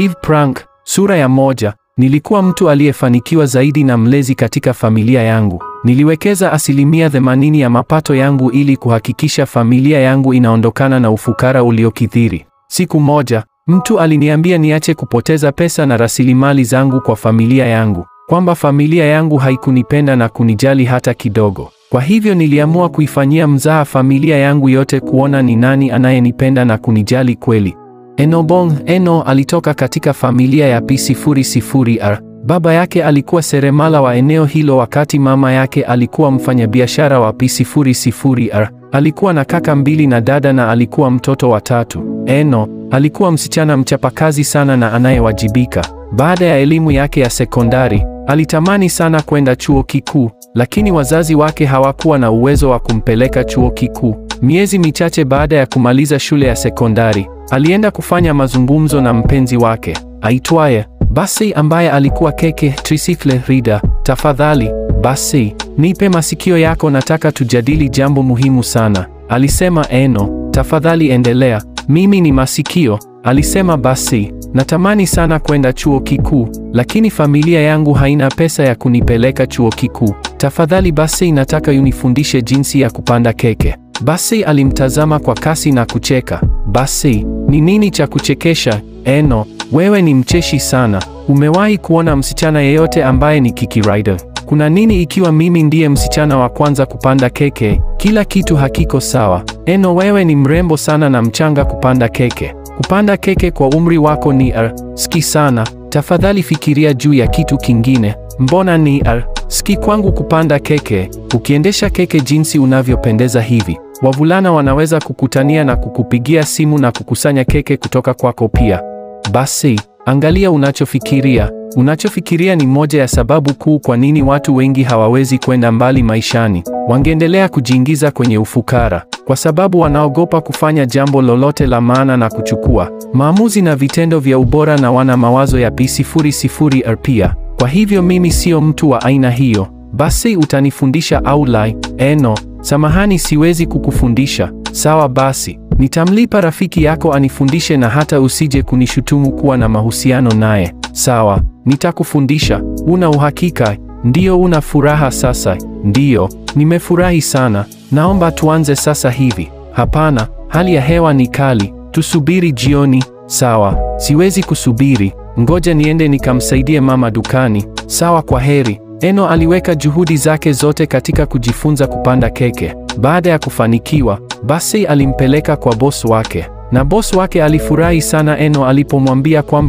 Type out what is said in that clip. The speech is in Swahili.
Hiv prank, sura ya 1. Nilikuwa mtu aliyefanikiwa zaidi na mlezi katika familia yangu. Niliwekeza 80% ya mapato yangu ili kuhakikisha familia yangu inaondokana na ufukara uliokithiri. Siku moja, mtu aliniambia niache kupoteza pesa na rasilimali zangu kwa familia yangu, kwamba familia yangu haikunipenda na kunijali hata kidogo. Kwa hivyo niliamua kuifanyia mzaha familia yangu yote kuona ni nani anayenipenda na kunijali kweli. Eno alitoka katika familia ya P00R. Baba yake alikuwa seremala wa eneo hilo wakati mama yake alikuwa mfanyabiashara wa P00R. Alikuwa na kaka 2 na dada na alikuwa mtoto wa 3. Eno alikuwa msichana mchapakazi sana na anayewajibika. Baada ya elimu yake ya sekondari, alitamani sana kwenda chuo kikuu, lakini wazazi wake hawakuwa na uwezo wa kumpeleka chuo kikuu. Miezi michache baada ya kumaliza shule ya sekondari, alienda kufanya mazungumzo na mpenzi wake aitwaye Basi, ambaye alikuwa keke tricycle reader. Tafadhali Basi, nipe masikio yako, nataka tujadili jambo muhimu sana, alisema Eno. Tafadhali endelea. Mimi ni masikio, alisema Basi. Natamani sana kwenda chuo kikuu, lakini familia yangu haina pesa ya kunipeleka chuo kikuu. Tafadhali Basi, nataka unifundishe jinsi ya kupanda keke. Basi alimtazama kwa kasi na kucheka. Basi, ni nini cha kuchekesha? Eno, wewe ni mcheshi sana. Umewahi kuona msichana yeyote ambaye ni kiki rider? Kuna nini ikiwa mimi ndiye msichana wa kwanza kupanda keke? Kila kitu hakiko sawa. Eno, wewe ni mrembo sana na mchanga kupanda keke. Kupanda keke kwa umri wako ni ski sana. Tafadhali fikiria juu ya kitu kingine. Mbona ni ski kwangu kupanda keke? Ukiendesha keke jinsi unavyopendeza hivi, wavulana wanaweza kukutania na kukupigia simu na kukusanya keke kutoka kwako pia. Basi, angalia unachofikiria. Unachofikiria ni moja ya sababu kuu kwa nini watu wengi hawawezi kwenda mbali maishani. Wangeendelea kujiingiza kwenye ufukara kwa sababu wanaogopa kufanya jambo lolote la maana na kuchukua maamuzi na vitendo vya ubora, na wana mawazo ya P00R pia. Kwa hivyo mimi sio mtu wa aina hiyo. Basi, utanifundisha au la? Eno, samahani, siwezi kukufundisha. Sawa basi, nitamlipa rafiki yako anifundishe, na hata usije kunishutumu kuwa na mahusiano naye. Sawa, nitakufundisha. Una uhakika? Ndiyo. Una furaha sasa? Ndiyo, nimefurahi sana. Naomba tuanze sasa hivi. Hapana, hali ya hewa ni kali. Tusubiri jioni. Sawa, siwezi kusubiri. Ngoja niende nikamsaidie mama dukani. Sawa, kwa heri. Eno aliweka juhudi zake zote katika kujifunza kupanda keke. Baada ya kufanikiwa, Basi alimpeleka kwa boss wake, na boss wake alifurahi sana Eno alipomwambia kwamba